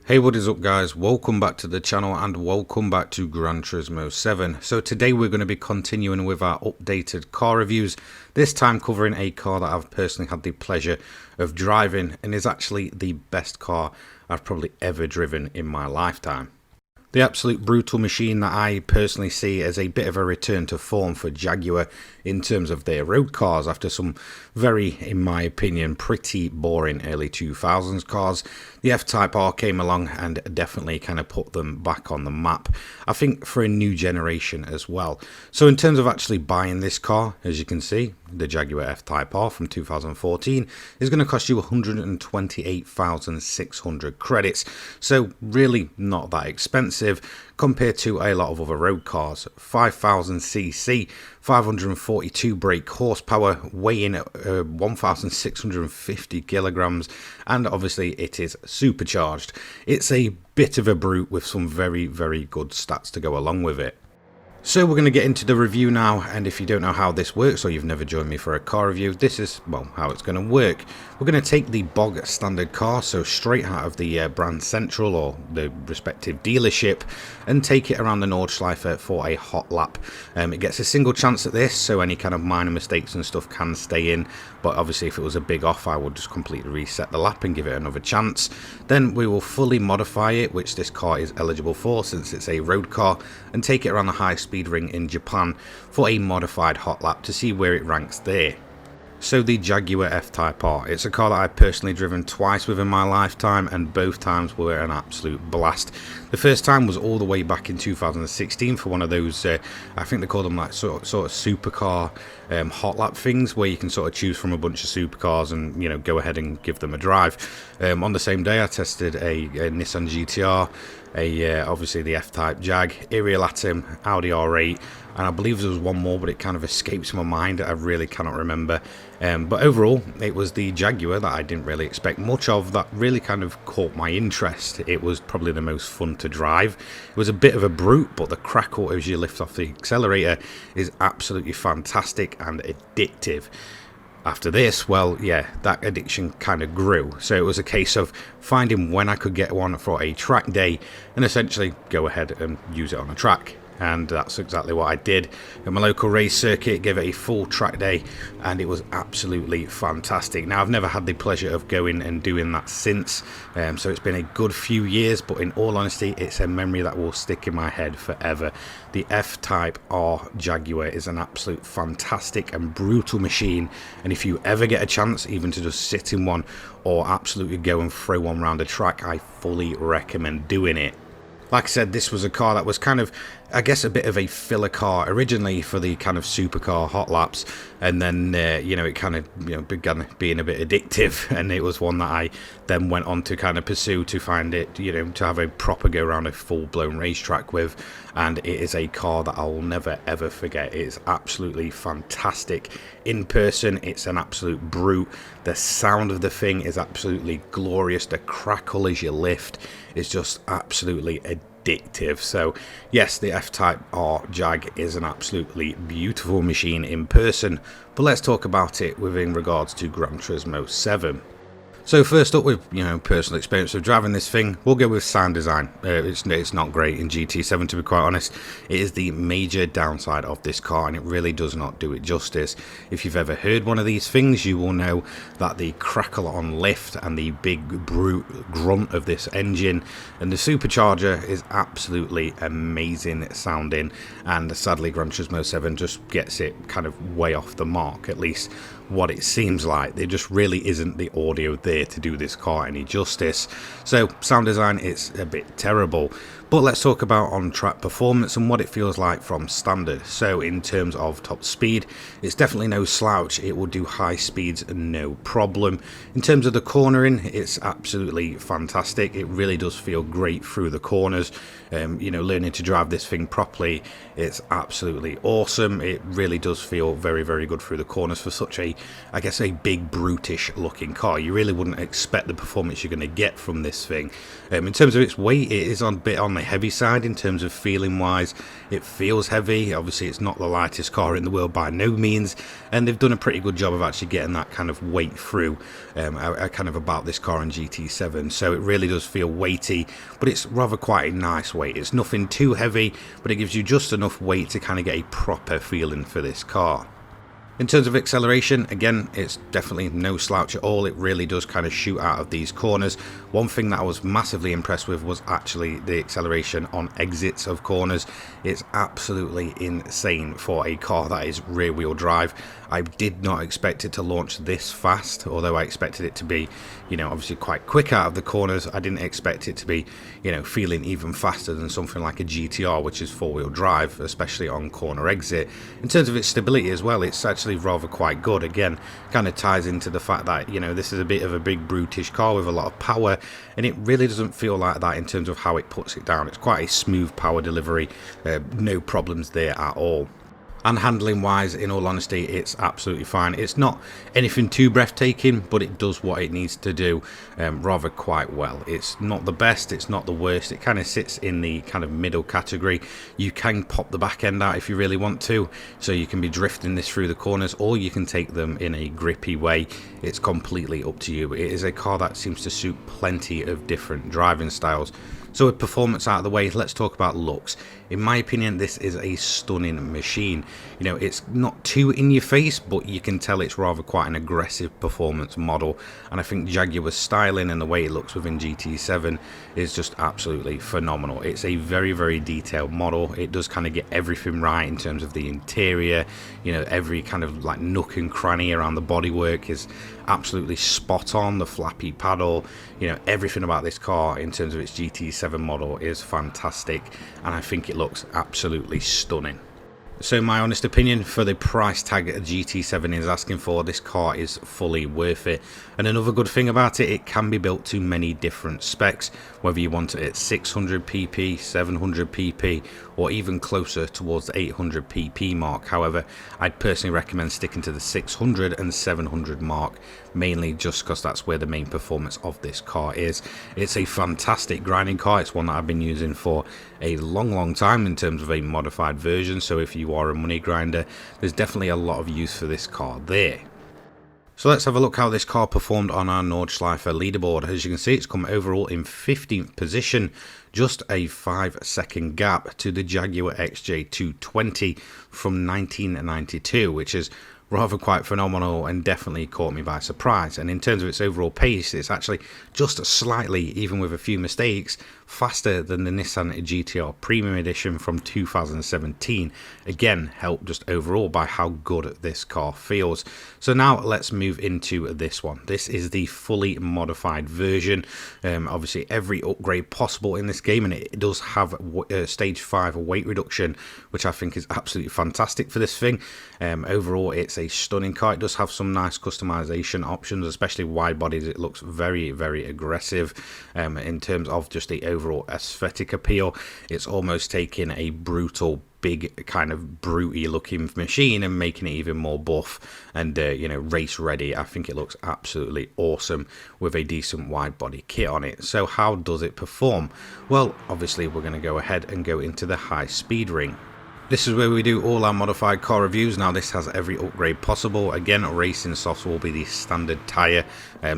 Hey, what is up guys, welcome back to the channel and welcome back to Gran Turismo 7. So today we're going to be continuing with our updated car reviews, this time covering a car that I've personally had the pleasure of driving and is actually the best car I've probably ever driven in my lifetime. The absolute brutal machine that I personally see as a bit of a return to form for Jaguar in terms of their road cars after some very, in my opinion, pretty boring early 2000s cars. The F-Type R came along and definitely kind of put them back on the map, I think for a new generation as well. So in terms of actually buying this car, as you can see, the Jaguar F-Type R from 2014 is going to cost you 128,600 credits, so really not that expensive compared to a lot of other road cars. 5,000cc, 542 brake horsepower, weighing 1,650 kilograms, and obviously it is supercharged. It's a bit of a brute with some very good stats to go along with it. So we're going to get into the review now, and if you don't know how this works or you've never joined me for a car review, this is, well, how it's going to work. We're going to take the bog standard car, so straight out of the brand central or the respective dealership, and take it around the Nordschleife for a hot lap. It gets a single chance at this, so any kind of minor mistakes and stuff can stay in, but obviously if it was a big off I would just completely reset the lap and give it another chance. Then we will fully modify it, which this car is eligible for since it's a road car, and take it around the high speed ring in Japan for a modified hot lap to see where it ranks there. So the Jaguar F-Type R, it's a car that I've personally driven twice within my lifetime, and both times were an absolute blast. The first time was all the way back in 2016 for one of those, I think they call them like sort of supercar hot lap things, where you can sort of choose from a bunch of supercars and, you know, go ahead and give them a drive. On the same day I tested a Nissan GTR, obviously the F-Type Jag, Ariel Atom, Audi R8, and I believe there was one more, but it kind of escapes my mind. I really cannot remember. But overall, it was the Jaguar that I didn't really expect much of that really kind of caught my interest. It was probably the most fun to drive. It was a bit of a brute, but the crackle as you lift off the accelerator is absolutely fantastic and addictive. After this, well, yeah, that addiction kind of grew. So it was a case of finding when I could get one for a track day and essentially go ahead and use it on a track. And that's exactly what I did at my local race circuit, gave it a full track day, and it was absolutely fantastic. Now, I've never had the pleasure of going and doing that since, so it's been a good few years, but in all honesty, it's a memory that will stick in my head forever. The F-Type R Jaguar is an absolute fantastic and brutal machine, and if you ever get a chance even to just sit in one or absolutely go and throw one around a track, I fully recommend doing it. Like I said, this was a car that was kind of, I guess, a bit of a filler car originally for the kind of supercar hot laps, and then you know, it kind of, you know, began being a bit addictive, and it was one that I then went on to kind of pursue to find it, you know, to have a proper go around a full-blown racetrack with, and it is a car that I will never ever forget. It is absolutely fantastic in person. It's an absolute brute. The sound of the thing is absolutely glorious. The crackle as you lift is just absolutely addictive. So yes, the F-Type R Jag is an absolutely beautiful machine in person, but let's talk about it within regards to Gran Turismo 7. So first up, with, you know, personal experience of driving this thing, we'll go with sound design. It's not great in GT7, to be quite honest. It is the major downside of this car, and it really does not do it justice. If you've ever heard one of these things, you will know that the crackle on lift and the big brute grunt of this engine and the supercharger is absolutely amazing sounding, and sadly Gran Turismo 7 just gets it kind of way off the mark, at least what it seems like. There just really isn't the audio there to do this car any justice. So sound design, it's a bit terrible. But let's talk about on-track performance and what it feels like from standard. So in terms of top speed, it's definitely no slouch. It will do high speeds no problem. In terms of the cornering, it's absolutely fantastic. It really does feel great through the corners. You know, learning to drive this thing properly, it's absolutely awesome. It really does feel very good through the corners for such a, I guess, a big brutish looking car. You really wouldn't expect the performance you're going to get from this thing. In terms of its weight, it is a bit on the the heavy side in terms of feeling wise. It feels heavy. Obviously it's not the lightest car in the world by no means, and they've done a pretty good job of actually getting that kind of weight through kind of about this car on GT7. So it really does feel weighty, but it's rather quite a nice weight. It's nothing too heavy, but it gives you just enough weight to kind of get a proper feeling for this car. In terms of acceleration, again, it's definitely no slouch at all. It really does kind of shoot out of these corners. One thing that I was massively impressed with was actually the acceleration on exits of corners. It's absolutely insane for a car that is rear wheel drive. I did not expect it to launch this fast, although I expected it to be, you know, obviously quite quick out of the corners. I didn't expect it to be, you know, feeling even faster than something like a GTR, which is four-wheel drive, especially on corner exit. In terms of its stability as well, it's actually rather quite good. Again, kind of ties into the fact that, you know, this is a bit of a big brutish car with a lot of power, and it really doesn't feel like that in terms of how it puts it down. It's quite a smooth power delivery, no problems there at all. And handling wise, in all honesty, it's absolutely fine. It's not anything too breathtaking, but it does what it needs to do rather quite well. It's not the best, it's not the worst. It kind of sits in the kind of middle category. You can pop the back end out if you really want to, so you can be drifting this through the corners, or you can take them in a grippy way. It's completely up to you. It is a car that seems to suit plenty of different driving styles. So with performance out of the way, let's talk about looks. In my opinion, this is a stunning machine. You know, it's not too in your face, but you can tell it's rather quite an aggressive performance model. And I think Jaguar's styling and the way it looks within GT7 is just absolutely phenomenal. It's a very, very detailed model. It does kind of get everything right in terms of the interior. You know, every kind of like nook and cranny around the bodywork is absolutely spot on. The flappy paddle, you know, everything about this car in terms of its GT7 model is fantastic, and I think it looks absolutely stunning. So my honest opinion, for the price tag a GT7 is asking for, this car is fully worth it. And another good thing about it, it can be built to many different specs, whether you want it at 600 pp, 700 pp, or even closer towards the 800 pp mark. However, I'd personally recommend sticking to the 600 and 700 mark, mainly just because that's where the main performance of this car is. It's a fantastic grinding car. It's one that I've been using for a long time in terms of a modified version, so if you are a money grinder, there's definitely a lot of use for this car there. So let's have a look how this car performed on our Nordschleife leaderboard. As you can see, it's come overall in 15th position, just a 5-second gap to the Jaguar XJ220 from 1992, which is rather quite phenomenal and definitely caught me by surprise. And in terms of its overall pace, it's actually just slightly, even with a few mistakes, faster than the Nissan GTR Premium Edition from 2017. Again, helped just overall by how good this car feels. So now let's move into this one. This is the fully modified version. Obviously every upgrade possible in this game, and it does have stage 5 weight reduction, which I think is absolutely fantastic for this thing. Overall, it's a stunning car. It does have some nice customization options, especially wide bodies. It looks very, very aggressive in terms of just the overall aesthetic appeal. It's almost taking a brutal, big kind of brutey looking machine and making it even more buff and you know, race ready. I think it looks absolutely awesome with a decent wide body kit on it. So how does it perform? Well, obviously we're going to go ahead and go into the high speed ring. This is where we do all our modified car reviews. Now this has every upgrade possible. Again, racing softs will be the standard tyre,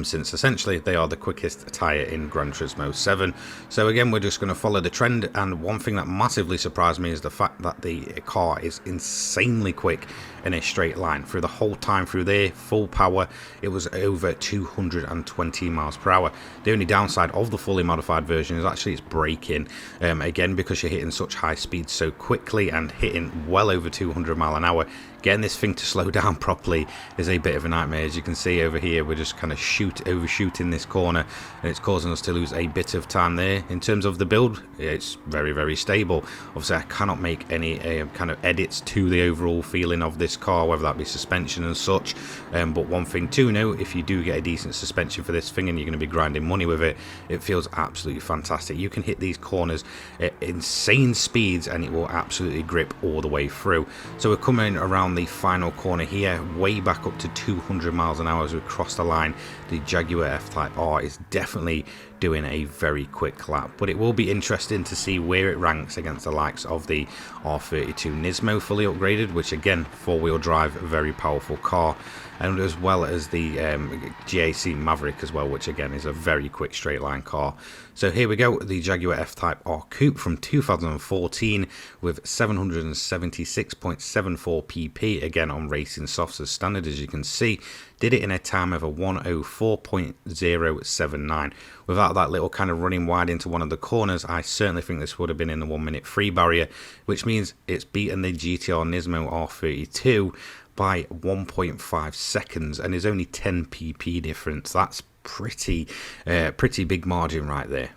since essentially they are the quickest tyre in Gran Turismo 7. So again, we're just going to follow the trend, and one thing that massively surprised me is the fact that the car is insanely quick in a straight line. Through the whole time through there, full power, it was over 220 miles per hour. The only downside of the fully modified version is actually its braking. Again, because you're hitting such high speeds so quickly and hitting well over 200 mile an hour, getting this thing to slow down properly is a bit of a nightmare. As you can see over here, we're just kind of overshooting this corner, and it's causing us to lose a bit of time there. In terms of the build, it's very, very stable. Obviously, I cannot make any kind of edits to the overall feeling of this car, whether that be suspension and such. But one thing to know, if you do get a decent suspension for this thing and you're going to be grinding money with it, it feels absolutely fantastic. You can hit these corners at insane speeds and it will absolutely grip all the way through. So we're coming around the final corner here, way back up to 200 miles an hour as we cross the line. The Jaguar F-Type R is definitely doing a very quick lap. But it will be interesting to see where it ranks against the likes of the R32 Nismo fully upgraded, which again, four-wheel drive, very powerful car, and as well as the GAC Maverick as well, which again is a very quick straight line car. So here we go, the Jaguar F-Type R Coupe from 2014 with 776.74 pp, again on Racing Softs as standard, as you can see. Did it in a time of a 1:04.079. Without that little kind of running wide into one of the corners, I certainly think this would have been in the 1 minute free barrier, which means it's beaten the GTR Nismo R32 by 1.5 seconds and is only 10 pp difference. That's pretty big margin right there.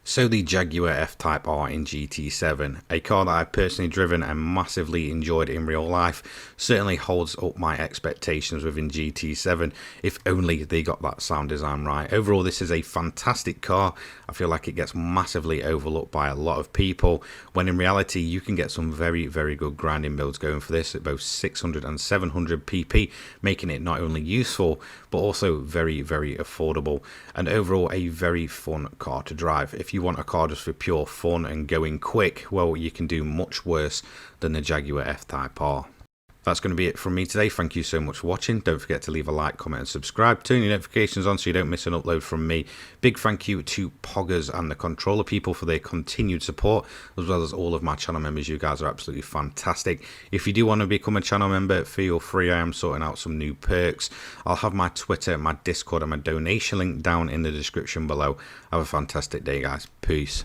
So the Jaguar F-Type R in GT7, a car that I've personally driven and massively enjoyed in real life, certainly holds up my expectations within GT7, if only they got that sound design right. Overall, this is a fantastic car. I feel like it gets massively overlooked by a lot of people, when in reality you can get some very good grinding builds going for this at both 600 and 700 pp, making it not only useful but also very affordable, and overall a very fun car to drive. If you want a car just for pure fun and going quick, well, you can do much worse than the Jaguar F-Type R. That's going to be it from me today. Thank you so much for watching. Don't forget to leave a like, comment and subscribe. Turn your notifications on so you don't miss an upload from me. Big thank you to Poggers and the Controller people for their continued support, as well as all of my channel members. You guys are absolutely fantastic. If you do want to become a channel member, feel free. I am sorting out some new perks. I'll have my Twitter, my Discord and my donation link down in the description below. Have a fantastic day, guys. Peace.